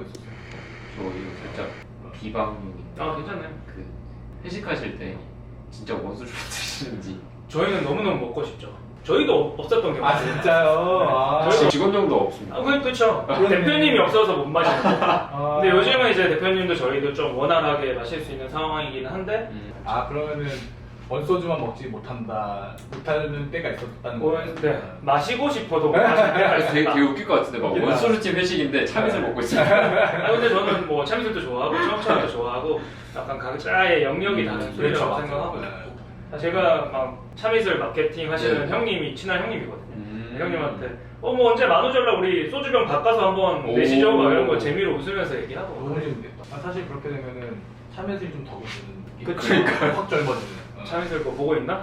거 있었어요? 저 이거 살짝 비방용인데 괜찮아요. 그 회식하실 때 진짜 원수를 드시는지 저희는 너무너무 먹고 싶죠. 저희도 없었던 경우. 진짜요? 직원정도 없습니다. 그렇죠. 대표님이 없어서 못 마시는 거. 근데 요즘은 이제 대표님도 저희도 좀 원활하게 마실 수 있는 상황이긴 한데. 그러면은 원소주만 먹지 못하는 때가 있었다는 거예요? 네. 마시고 싶어도 못 마시는 때가 그래서 되게 있었다. 웃길 것 같은데 막 웃기다. 원수루집 회식인데 참이슬 먹고 있어요. 근데 저는 뭐 참이슬도 좋아하고 청차도 좋아하고 약간 각자의 영역이 다른 술이라고 생각하고 제가 막 참이슬 마케팅 하시는 형님이 친한 형님이거든요. 형님한테 뭐 언제 만우절날 우리 소주병 바꿔서 한번 내시죠? 막 이런 거 재미로 웃으면서 얘기하고. 너무 재밌겠다. 사실 그렇게 되면은 참외슬이 좀 더 드는 느낌. 그러니까 확 젊어지는. 참이슬 거 보고 있나?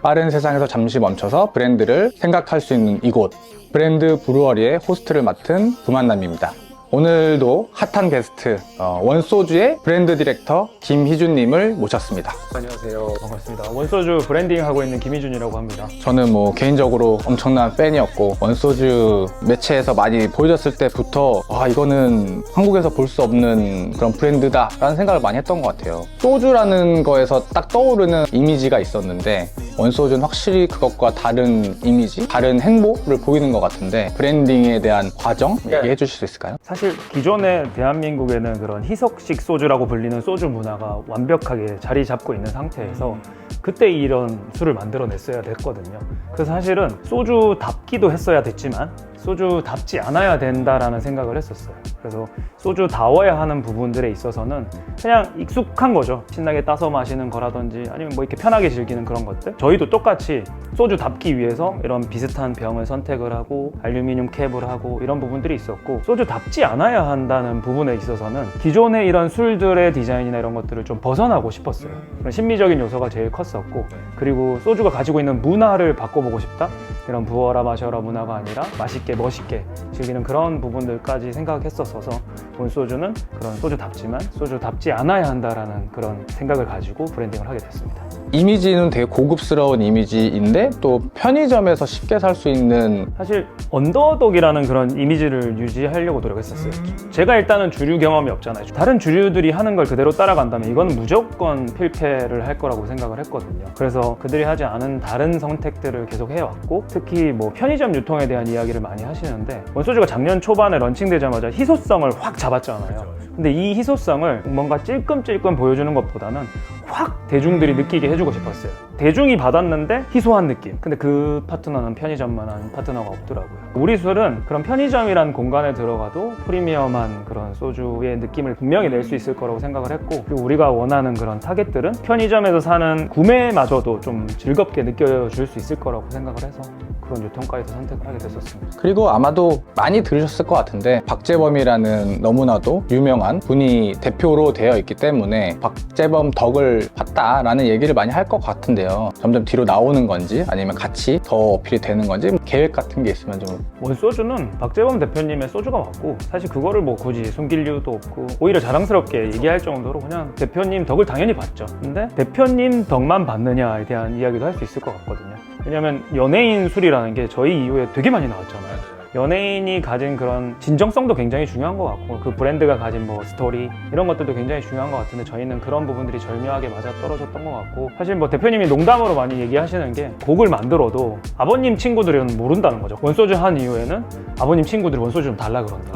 빠른 세상에서 잠시 멈춰서 브랜드를 생각할 수 있는 이곳, 브랜드 브루어리의 호스트를 맡은 부만남입니다. 오늘도 핫한 게스트 원소주의 브랜드 디렉터 김희준님을 모셨습니다. 안녕하세요. 반갑습니다. 원소주 브랜딩 하고 있는 김희준이라고 합니다. 저는 뭐 개인적으로 엄청난 팬이었고 원소주 매체에서 많이 보여졌을 때부터 이거는 한국에서 볼 수 없는 그런 브랜드다 라는 생각을 많이 했던 것 같아요. 소주라는 거에서 딱 떠오르는 이미지가 있었는데 원소주는 확실히 그것과 다른 이미지, 다른 행보를 보이는 것 같은데 브랜딩에 대한 과정 얘기해 주실 수 있을까요? 사실 기존에 대한민국에는 그런 희석식 소주라고 불리는 소주 문화가 완벽하게 자리 잡고 있는 상태에서 그때 이런 술을 만들어냈어야 됐거든요. 그래서 사실은 소주답기도 했어야 됐지만 소주답지 않아야 된다라는 생각을 했었어요. 그래서 소주다워야 하는 부분들에 있어서는 그냥 익숙한 거죠. 신나게 따서 마시는 거라든지 아니면 뭐 이렇게 편하게 즐기는 그런 것들. 저희도 똑같이 소주답기 위해서 이런 비슷한 병을 선택을 하고 알루미늄 캡을 하고 이런 부분들이 있었고, 소주답지 않아야 한다는 부분에 있어서는 기존의 이런 술들의 디자인이나 이런 것들을 좀 벗어나고 싶었어요. 그런 심미적인 요소가 제일 컸었고, 그리고 소주가 가지고 있는 문화를 바꿔보고 싶다? 이런 부어라 마셔라 문화가 아니라 맛있게 멋있게 즐기는 그런 부분들까지 생각했었어서 원소주는 그런 소주답지만 소주답지 않아야 한다라는 그런 생각을 가지고 브랜딩을 하게 됐습니다. 이미지는 되게 고급스러운 이미지인데 또 편의점에서 쉽게 살 수 있는, 사실 언더독이라는 그런 이미지를 유지하려고 노력했었어요. 제가 일단은 주류 경험이 없잖아요. 다른 주류들이 하는 걸 그대로 따라간다면 이건 무조건 필패를 할 거라고 생각을 했거든요. 그래서 그들이 하지 않은 다른 선택들을 계속 해왔고, 특히 뭐 편의점 유통에 대한 이야기를 많이 하시는데 원소주가 작년 초반에 런칭되자마자 희소성을 확 잡았잖아요. 근데 이 희소성을 뭔가 찔끔찔끔 보여주는 것보다는 확 대중들이 느끼게 해주고 싶었어요. 대중이 받았는데 희소한 느낌. 근데 그 파트너는 편의점만한 파트너가 없더라고요. 우리 술은 그런 편의점이란 공간에 들어가도 프리미엄한 그런 소주의 느낌을 분명히 낼 수 있을 거라고 생각을 했고, 그리고 우리가 원하는 그런 타겟들은 편의점에서 사는 구매마저도 좀 즐겁게 느껴줄 수 있을 거라고 생각을 해서 그런 유통가에서 선택하게 됐었습니다. 그리고 아마도 많이 들으셨을 것 같은데 박재범이라는 너무나도 유명한 분이 대표로 되어 있기 때문에 박재범 덕을 봤다라는 얘기를 많이 할 것 같은데요. 점점 뒤로 나오는 건지 아니면 같이 더 어필이 되는 건지 계획 같은 게 있으면 좀. 원소주는 박재범 대표님의 소주가 맞고, 사실 그거를 뭐 굳이 숨길 이유도 없고 오히려 자랑스럽게 얘기할 정도로 그냥 대표님 덕을 당연히 봤죠. 근데 대표님 덕만 봤느냐에 대한 이야기도 할 수 있을 것 같거든요. 왜냐면 연예인 술이라는 게 저희 이후에 되게 많이 나왔잖아요. 연예인이 가진 그런 진정성도 굉장히 중요한 것 같고, 그 브랜드가 가진 뭐 스토리 이런 것들도 굉장히 중요한 것 같은데 저희는 그런 부분들이 절묘하게 맞아떨어졌던 것 같고, 사실 뭐 대표님이 농담으로 많이 얘기하시는 게 곡을 만들어도 아버님 친구들은 모른다는 거죠. 원소주 한 이후에는 아버님 친구들이 원소주 좀 달라 그런다.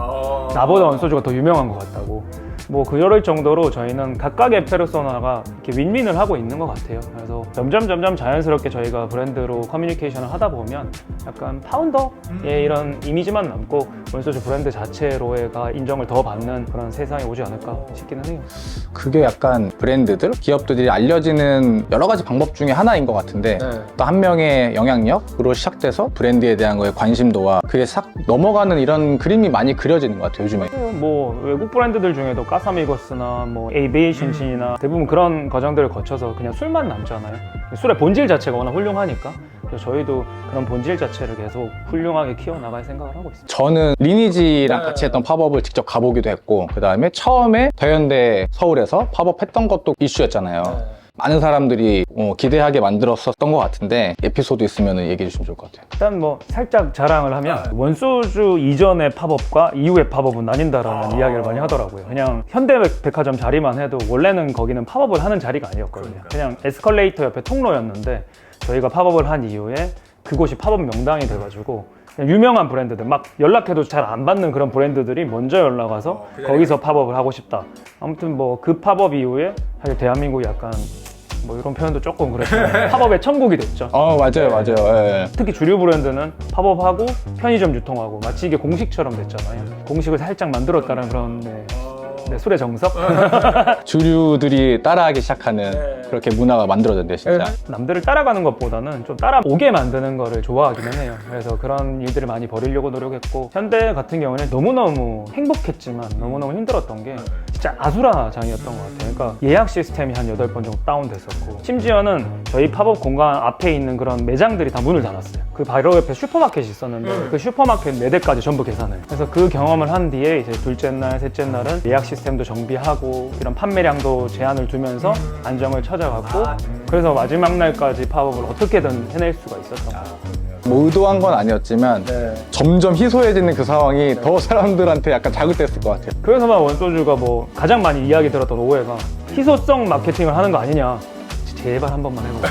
나보다 원소주가 더 유명한 것 같다고. 뭐 그럴 정도로 저희는 각각의 페르소나가 이렇게 윈윈을 하고 있는 것 같아요. 그래서 점점 자연스럽게 저희가 브랜드로 커뮤니케이션을 하다 보면 약간 파운더의 이런 이미지만 남고 원소주 브랜드 자체로가 인정을 더 받는 그런 세상이 오지 않을까 싶기는 해요. 그게 약간 브랜드들, 기업들이 알려지는 여러 가지 방법 중에 하나인 것 같은데 또 한 명의 영향력으로 시작돼서 브랜드에 대한 거에 관심도와 그게 싹 넘어가는 이런 그림이 많이 그려지는 것 같아요, 요즘에. 뭐 외국 브랜드들 중에도 카사미고스나 뭐 에이베이션신이나 대부분 그런 과정들을 거쳐서 그냥 술만 남잖아요. 술의 본질 자체가 워낙 훌륭하니까 그래서 저희도 그런 본질 자체를 계속 훌륭하게 키워나갈 생각을 하고 있습니다. 저는 리니지랑 같이 했던 팝업을 직접 가보기도 했고, 그 다음에 처음에 더현대 서울에서 팝업 했던 것도 이슈였잖아요. 많은 사람들이 기대하게 만들었었던 것 같은데, 에피소드 있으면 얘기해 주시면 좋을 것 같아요. 일단 뭐 살짝 자랑을 하면 원소주 이전의 팝업과 이후의 팝업은 나뉜다라는 이야기를 많이 하더라고요. 그냥 현대백화점 자리만 해도 원래는 거기는 팝업을 하는 자리가 아니었거든요. 그냥 에스컬레이터 옆에 통로였는데 저희가 팝업을 한 이후에 그곳이 팝업 명당이 돼가지고 그냥 유명한 브랜드들, 막 연락해도 잘 안 받는 그런 브랜드들이 먼저 연락 와서 거기서 팝업을 하고 싶다. 아무튼 뭐 그 팝업 이후에 사실 대한민국이 약간 뭐 이런 표현도 조금 그렇지만 팝업의 천국이 됐죠. 맞아요. 예. 특히 주류 브랜드는 팝업하고 편의점 유통하고 마치 이게 공식처럼 됐잖아요. 공식을 살짝 만들었다는 그런 술의 정석? 주류들이 따라하기 시작하는 그렇게 문화가 만들어졌네요, 진짜. 남들을 따라가는 것보다는 좀 따라오게 만드는 거를 좋아하기는 해요. 그래서 그런 일들을 많이 버리려고 노력했고, 현대 같은 경우는 너무너무 행복했지만 너무너무 힘들었던 게 진짜 아수라장이었던 것 같아요. 그러니까 예약 시스템이 한 8번 정도 다운됐었고, 심지어는 저희 팝업 공간 앞에 있는 그런 매장들이 다 문을 닫았어요. 그 바로 옆에 슈퍼마켓이 있었는데 그 슈퍼마켓 4대까지 전부 계산을. 그래서 그 경험을 한 뒤에 이제 둘째 날, 셋째 날은 예약 시스템도 정비하고 이런 판매량도 제한을 두면서 안정을 찾아갔고, 그래서 마지막 날까지 팝업을 어떻게든 해낼 수가 있었던 것 같아요. 뭐 의도한 건 아니었지만 점점 희소해지는 그 상황이 더 사람들한테 약간 자극됐을 것 같아요. 그래서만 원소주가 뭐 가장 많이 이야기 들었던 오해가 희소성 마케팅을 하는 거 아니냐. 제발 한 번만 해보고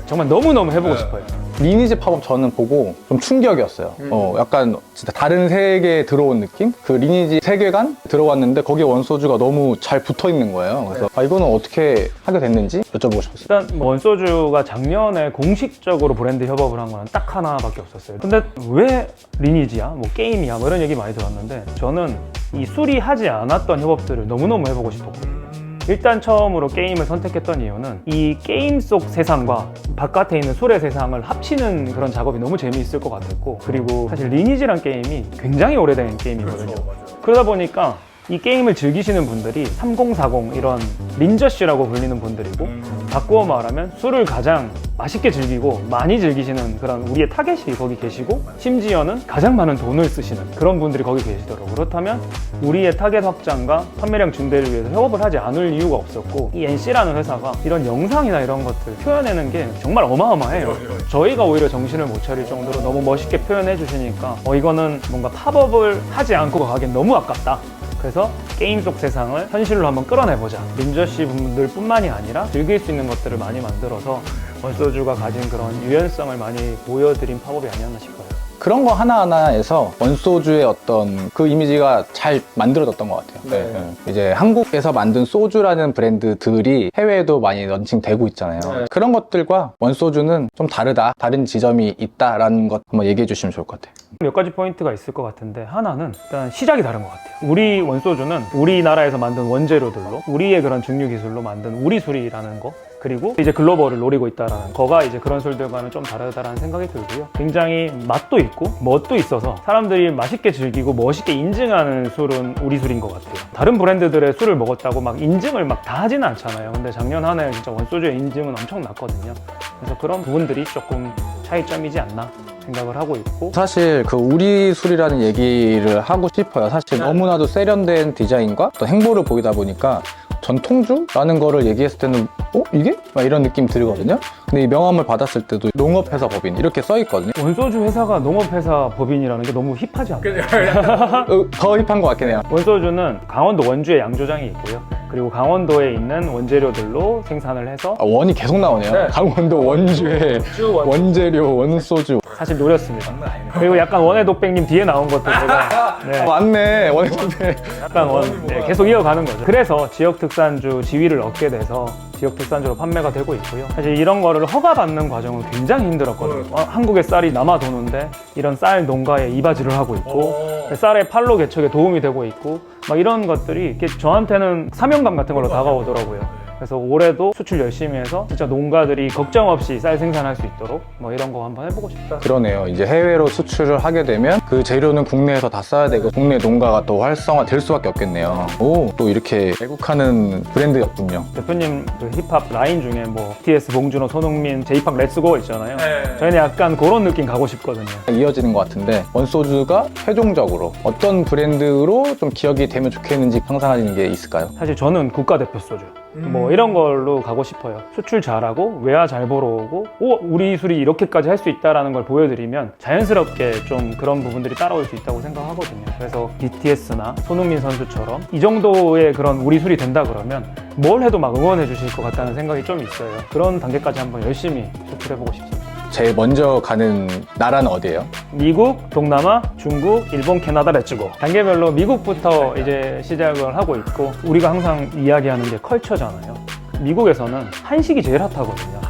정말 너무너무 해보고 싶어요. 리니지 팝업 저는 보고 좀 충격이었어요. 약간 진짜 다른 세계에 들어온 느낌? 그 리니지 세계관 들어왔는데 거기에 원소주가 너무 잘 붙어 있는 거예요. 그래서 이거는 어떻게 하게 됐는지 여쭤보고 싶었어요. 일단 뭐 원소주가 작년에 공식적으로 브랜드 협업을 한 건 딱 하나밖에 없었어요. 근데 왜 리니지야? 뭐 게임이야? 뭐 이런 얘기 많이 들었는데 저는 이 술이 하지 않았던 협업들을 너무너무 해보고 싶었거든요. 일단 처음으로 게임을 선택했던 이유는 이 게임 속 세상과 바깥에 있는 술의 세상을 합치는 그런 작업이 너무 재미있을 것 같았고, 그리고 사실 리니지란 게임이 굉장히 오래된 게임이거든요. 그러다 보니까 이 게임을 즐기시는 분들이 3040 이런 린저씨라고 불리는 분들이고, 바꾸어 말하면 술을 가장 맛있게 즐기고 많이 즐기시는 그런 우리의 타겟이 거기 계시고, 심지어는 가장 많은 돈을 쓰시는 그런 분들이 거기 계시더라고요. 그렇다면 우리의 타겟 확장과 판매량 증대를 위해서 협업을 하지 않을 이유가 없었고, 이 NC라는 회사가 이런 영상이나 이런 것들 표현하는 게 정말 어마어마해요. 저희가 오히려 정신을 못 차릴 정도로 너무 멋있게 표현해 주시니까 이거는 뭔가 팝업을 하지 않고 가기엔 너무 아깝다. 그래서 게임 속 세상을 현실로 한번 끌어내보자. 린저씨 분들 뿐만이 아니라 즐길 수 있는 것들을 많이 만들어서 원소주가 가진 그런 유연성을 많이 보여드린 팝업이 아니었나 싶어요. 그런 거 하나하나에서 원소주의 어떤 그 이미지가 잘 만들어졌던 것 같아요. 이제 한국에서 만든 소주라는 브랜드들이 해외에도 많이 런칭되고 있잖아요. 그런 것들과 원소주는 좀 다르다, 다른 지점이 있다라는 것 한번 얘기해 주시면 좋을 것 같아요. 몇 가지 포인트가 있을 것 같은데, 하나는 일단 시작이 다른 것 같아요. 우리 원소주는 우리나라에서 만든 원재료들로 우리의 그런 증류 기술로 만든 우리 술이라는 거, 그리고 이제 글로벌을 노리고 있다라는 거가 이제 그런 술들과는 좀 다르다라는 생각이 들고요. 굉장히 맛도 있고 멋도 있어서 사람들이 맛있게 즐기고 멋있게 인증하는 술은 우리 술인 것 같아요. 다른 브랜드들의 술을 먹었다고 막 인증을 막 다 하지는 않잖아요. 근데 작년 한 해 진짜 원소주의 인증은 엄청 났거든요. 그래서 그런 부분들이 조금 차이점이지 않나 생각을 하고 있고, 사실 그 우리 술이라는 얘기를 하고 싶어요. 사실 너무나도 세련된 디자인과 또 행보를 보이다 보니까 전통주라는 거를 얘기했을 때는 이게? 막 이런 느낌 들거든요. 근데 이 명함을 받았을 때도 농업회사 법인 이렇게 써 있거든요. 원소주 회사가 농업회사 법인이라는 게 너무 힙하지 않나요? 더 힙한 것 같긴 해요. 원소주는 강원도 원주에 양조장이 있고요. 그리고 강원도에 있는 원재료들로 생산을 해서 원이 계속 나오네요. 강원도 원주의 원재료, 원소주. 사실 노렸습니다. 그리고 약간 원의 독백님 뒤에 나온 것도 제가 맞네. 원의 독백. 약간 계속 이어가는 거죠. 그래서 지역 특산주 지위를 얻게 돼서 지역 특산주로 판매가 되고 있고요. 사실 이런 거를 허가받는 과정은 굉장히 힘들었거든요. 한국의 쌀이 남아 도는데 이런 쌀 농가에 이바지를 하고 있고, 쌀의 판로 개척에 도움이 되고 있고, 막 이런 것들이 저한테는 사명감 같은 걸로 다가오더라고요. 그래서 올해도 수출 열심히 해서 진짜 농가들이 걱정 없이 쌀 생산할 수 있도록 뭐 이런 거 한번 해보고 싶다. 그러네요. 이제 해외로 수출을 하게 되면 그 재료는 국내에서 다 써야 되고 국내 농가가 또 활성화 될 수밖에 없겠네요. 오, 또 이렇게 애국하는 브랜드였군요. 대표님 그 힙합 라인 중에 뭐 BTS, 봉준호, 손흥민, 제이팝 렛츠고 있잖아요. 네. 저희는 약간 그런 느낌 가고 싶거든요. 이어지는 것 같은데 원소주가 최종적으로 어떤 브랜드로 좀 기억이 되면 좋겠는지 상상하시는 게 있을까요? 사실 저는 국가대표 소주 뭐 이런 걸로 가고 싶어요. 수출 잘하고 외화 잘 벌어오고 우리 술이 이렇게까지 할 수 있다는 걸 보여드리면 자연스럽게 좀 그런 부분들이 따라올 수 있다고 생각하거든요. 그래서 BTS나 손흥민 선수처럼 이 정도의 그런 우리 술이 된다 그러면 뭘 해도 막 응원해 주실 것 같다는 생각이 좀 있어요. 그런 단계까지 한번 열심히 수출해보고 싶습니다. 제일 먼저 가는 나라는 어디예요? 미국, 동남아, 중국, 일본, 캐나다, 렛츠고. 단계별로 미국부터 이제 시작을 하고 있고 우리가 항상 이야기하는 게 컬처잖아요. 미국에서는 한식이 제일 핫하거든요.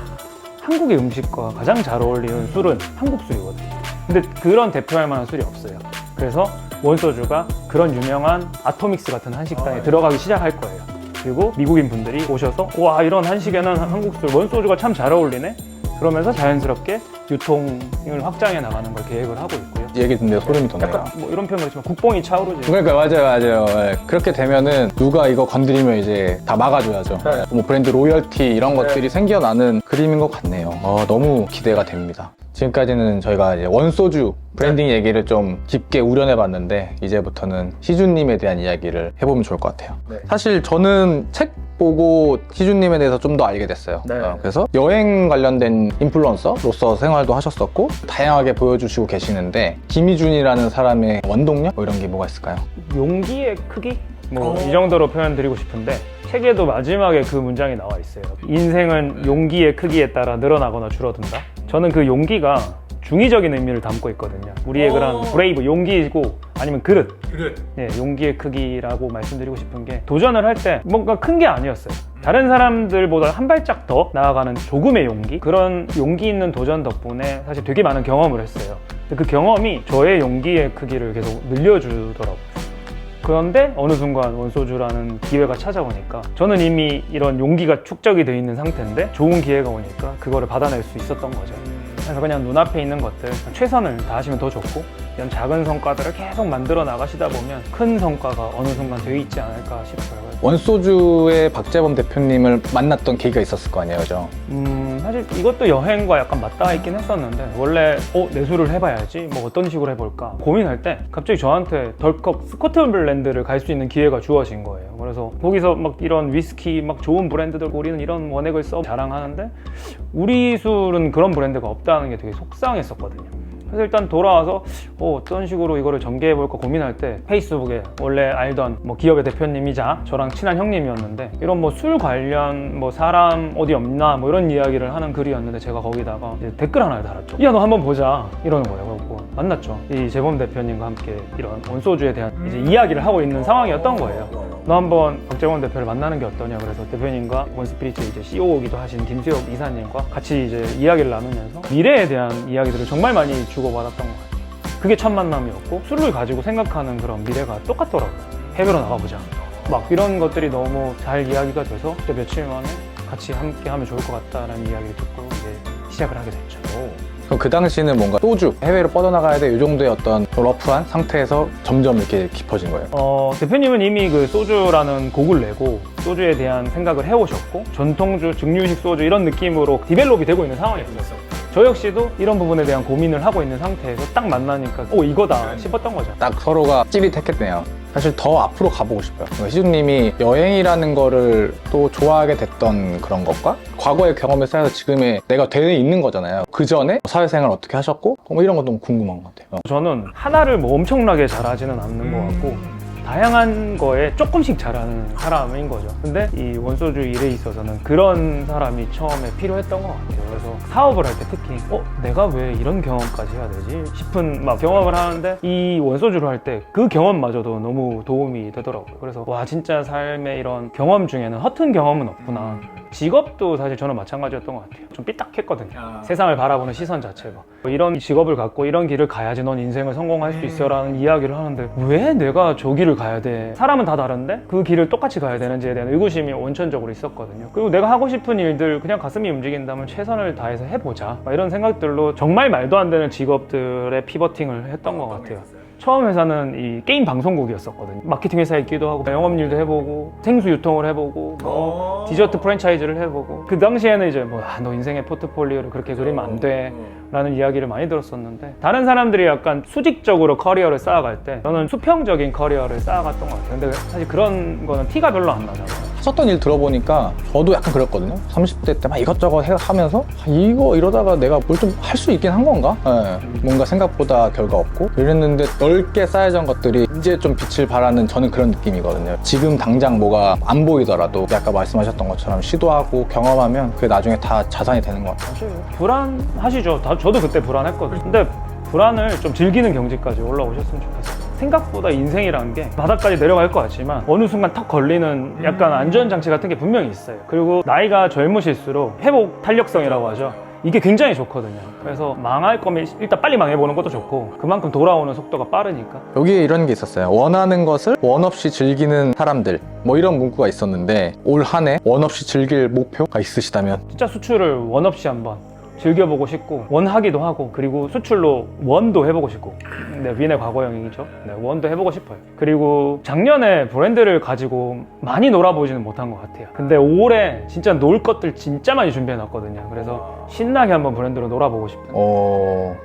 한국의 음식과 가장 잘 어울리는 술은 한국 술이거든요. 근데 그런 대표할 만한 술이 없어요. 그래서 원소주가 그런 유명한 아토믹스 같은 한식당에 들어가기 시작할 거예요. 그리고 미국인 분들이 오셔서 와, 이런 한식에는 한국 술, 원소주가 참 잘 어울리네? 그러면서 자연스럽게 유통을 확장해 나가는 걸 계획을 하고 있고요. 얘기 듣는데 소름이 돋네요. 약간 뭐 이런 표현을 했지만 국뽕이 차오르지. 그러니까 맞아요. 네. 그렇게 되면은 누가 이거 건드리면 이제 다 막아줘야죠. 네. 뭐 브랜드 로열티 이런 것들이 생겨나는 그림인 것 같네요. 너무 기대가 됩니다. 지금까지는 저희가 이제 원소주 브랜딩 얘기를 좀 깊게 우려내봤는데 이제부터는 시주님에 대한 이야기를 해보면 좋을 것 같아요. 네. 사실 저는 책 보고 시주님에 대해서 좀 더 알게 됐어요. 네. 그래서 여행 관련된 인플루언서로서 생활도 하셨었고 다양하게 보여주시고 계시는데 김희준이라는 사람의 원동력? 뭐 이런 게 뭐가 있을까요? 용기의 크기? 뭐 이 정도로 표현드리고 싶은데 책에도 마지막에 그 문장이 나와 있어요. 인생은 용기의 크기에 따라 늘어나거나 줄어든다. 저는 그 용기가 중의적인 의미를 담고 있거든요. 우리의 그런 브레이브, 용기이고 아니면 그릇. 네, 용기의 크기라고 말씀드리고 싶은 게 도전을 할 때 뭔가 큰 게 아니었어요. 다른 사람들보다 한 발짝 더 나아가는 조금의 용기? 그런 용기 있는 도전 덕분에 사실 되게 많은 경험을 했어요. 근데 그 경험이 저의 용기의 크기를 계속 늘려주더라고요. 그런데 어느 순간 원소주라는 기회가 찾아오니까 저는 이미 이런 용기가 축적이 돼 있는 상태인데 좋은 기회가 오니까 그거를 받아낼 수 있었던 거죠. 그래서 그냥 눈앞에 있는 것들 최선을 다하시면 더 좋고 이런 작은 성과들을 계속 만들어 나가시다 보면 큰 성과가 어느 순간 되어 있지 않을까 싶어요. 원소주의 박재범 대표님을 만났던 계기가 있었을 거 아니에요, 그죠? 사실 이것도 여행과 약간 맞닿아 있긴 했었는데 원래 내수를 해봐야지 뭐 어떤 식으로 해볼까 고민할 때 갑자기 저한테 덜컥 스코틀랜드를 갈 수 있는 기회가 주어진 거예요. 그래서 거기서 막 이런 위스키 막 좋은 브랜드들 우리는 이런 원액을 써 자랑하는데 우리 술은 그런 브랜드가 없다는 게 되게 속상했었거든요. 그래서 일단 돌아와서 어떤 식으로 이거를 전개해볼까 고민할 때 페이스북에 원래 알던 뭐 기업의 대표님이자 저랑 친한 형님이었는데 이런 뭐 술 관련 뭐 사람 어디 없나 뭐 이런 이야기를 하는 글이었는데 제가 거기다가 이제 댓글 하나를 달았죠. 야, 너 한번 보자 이러는 거예요. 그래서 만났죠. 이 재범 대표님과 함께 이런 원소주에 대한 이제 이야기를 하고 있는 상황이었던 거예요. 너 한번 박재범 대표를 만나는 게 어떠냐. 그래서 대표님과 원스피리츠 이제 CEO이기도 하신 김수혁 이사님과 같이 이제 이야기를 나누면서 미래에 대한 이야기들을 정말 많이 주고받았던 것 같아요. 그게 첫 만남이었고 술을 가지고 생각하는 그런 미래가 똑같더라고요. 해외로 나가보자. 막 이런 것들이 너무 잘 이야기가 돼서 그때 며칠 만에 같이 함께 하면 좋을 것 같다라는 이야기를 듣고 이제 시작을 하게 됐죠. 그럼 그 당시는 뭔가 소주, 해외로 뻗어나가야 돼 이 정도의 어떤 러프한 상태에서 점점 이렇게 깊어진 거예요? 대표님은 이미 그 소주라는 곡을 내고 소주에 대한 생각을 해오셨고 전통주, 증류식 소주 이런 느낌으로 디벨롭이 되고 있는 상황이었어요. 저 역시도 이런 부분에 대한 고민을 하고 있는 상태에서 딱 만나니까 이거다 싶었던 거죠. 딱 서로가 찌릿했겠네요. 사실 더 앞으로 가보고 싶어요. 시준님이 여행이라는 거를 또 좋아하게 됐던 그런 것과 과거의 경험에 쌓여서 지금의 내가 되어 있는 거잖아요. 그 전에 사회생활 어떻게 하셨고 뭐 이런 거 너무 궁금한 것 같아요. 저는 하나를 뭐 엄청나게 잘하지는 않는 것 같고 다양한 거에 조금씩 잘하는 사람인 거죠. 근데 이 원소주 일에 있어서는 그런 사람이 처음에 필요했던 것 같아요. 그래서 사업을 할 때 특히 내가 왜 이런 경험까지 해야 되지 싶은 막 경험을 하는데 이 원소주를 할 때 그 경험마저도 너무 도움이 되더라고요. 그래서 와, 진짜 삶의 이런 경험 중에는 허튼 경험은 없구나. 직업도 사실 저는 마찬가지였던 것 같아요. 좀 삐딱했거든요. 세상을 바라보는 시선 자체가. 이런 직업을 갖고 이런 길을 가야지 넌 인생을 성공할 수 있어 라는 이야기를 하는데 왜 내가 저 길을 가야 돼? 사람은 다 다른데 그 길을 똑같이 가야 되는지에 대한 의구심이 원천적으로 있었거든요. 그리고 내가 하고 싶은 일들 그냥 가슴이 움직인다면 최선을 다해서 해보자. 막 이런 생각들로 정말 말도 안 되는 직업들의 피버팅을 했던 것 같아요. 처음 회사는 이 게임 방송국이었었거든요. 마케팅 회사였기도 하고 영업일도 해보고 생수 유통을 해보고 뭐 디저트 프랜차이즈를 해보고 그 당시에는 이제 뭐 너 인생의 포트폴리오를 그렇게 그리면 안 돼 라는 이야기를 많이 들었었는데 다른 사람들이 약간 수직적으로 커리어를 쌓아갈 때 저는 수평적인 커리어를 쌓아갔던 것 같아요. 근데 사실 그런 거는 티가 별로 안 나잖아요. 하셨던 일 들어보니까 저도 약간 그랬거든요. 30대 때 막 이것저것 하면서 이거 이러다가 내가 뭘 좀 할 수 있긴 한 건가? 뭔가 생각보다 결과 없고 이랬는데 넓게 쌓여진 것들이 이제 좀 빛을 발하는 저는 그런 느낌이거든요. 지금 당장 뭐가 안 보이더라도 아까 말씀하셨던 것처럼 시도하고 경험하면 그게 나중에 다 자산이 되는 것 같아요. 불안하시죠? 저도 그때 불안했거든요. 근데 불안을 좀 즐기는 경지까지 올라오셨으면 좋겠어요. 생각보다 인생이라는 게 바닥까지 내려갈 것 같지만 어느 순간 턱 걸리는 약간 안전장치 같은 게 분명히 있어요. 그리고 나이가 젊으실수록 회복 탄력성이라고 하죠. 이게 굉장히 좋거든요. 그래서 망할 거면 일단 빨리 망해보는 것도 좋고 그만큼 돌아오는 속도가 빠르니까. 여기에 이런 게 있었어요. 원하는 것을 원 없이 즐기는 사람들 뭐 이런 문구가 있었는데 올 한 해 원 없이 즐길 목표가 있으시다면 진짜 수출을 원 없이 한번 즐겨보고 싶고 원하기도 하고 그리고 수출로 원도 해보고 싶고 네, 윈의 과거형이죠. 네, 원도 해보고 싶어요. 그리고 작년에 브랜드를 가지고 많이 놀아보지는 못한 것 같아요. 근데 올해 진짜 놀 것들 진짜 많이 준비해놨거든요. 그래서 신나게 한번 브랜드로 놀아보고 싶어요.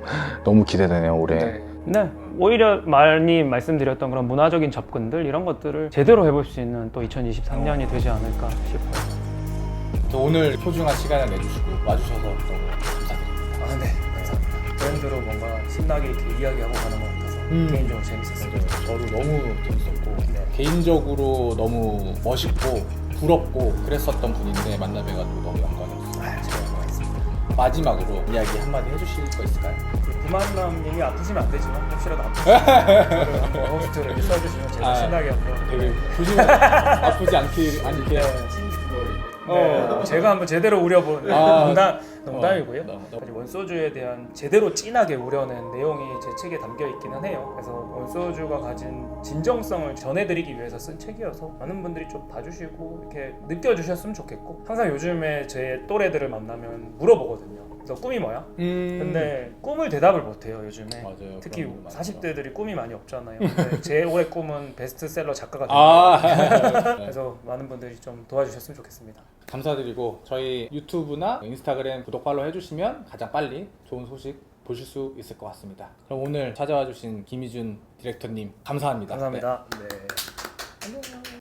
너무 기대되네요 올해. 네, 오히려 많이 말씀드렸던 그런 문화적인 접근들 이런 것들을 제대로 해볼 수 있는 또 2023년이 되지 않을까 싶어요. 오늘 소중한 시간을 내주시고 와주셔서 너무 감사드립니다. 아, 네, 감사합니다. 브랜드로 뭔가 신나게 이렇게 이야기하고 가는 것 같아서 개인적으로 재밌었어요. 저도 너무 재밌었고 개인적으로 너무 멋있고 부럽고 그랬었던 분인데 만나 뵈가지고 너무 영광이었어요. 제가 고맙습니다. 마지막으로 이야기 한마디 해주실 거 있을까요? 구만남님이 아프시면 안 되지만 혹시라도 아프시면 저를 한번 호스트를 이렇게 써주시면 제가 신나게 한번 되게 조심해서 아프지 않게 네, 제가 한번 제대로 우려본 농담이고요. 원소주에 대한 제대로 진하게 우려낸 내용이 제 책에 담겨 있기는 해요. 그래서 원소주가 가진 진정성을 전해드리기 위해서 쓴 책이어서 많은 분들이 좀 봐주시고 이렇게 느껴주셨으면 좋겠고 항상 요즘에 제 또래들을 만나면 물어보거든요. 너 꿈이 뭐야? 근데 꿈을 대답을 못해요 요즘에. 맞아요. 특히 그런 거 40대들이 꿈이 많이 없잖아요. 근데 제 올해 꿈은 베스트셀러 작가가 되는 거예요. 그래서 많은 분들이 좀 도와주셨으면 좋겠습니다. 감사드리고 저희 유튜브나 인스타그램 구독 팔로우 해주시면 가장 빨리 좋은 소식 보실 수 있을 것 같습니다. 그럼 오늘 찾아와 주신 김희준 디렉터님 감사합니다. 감사합니다. 네.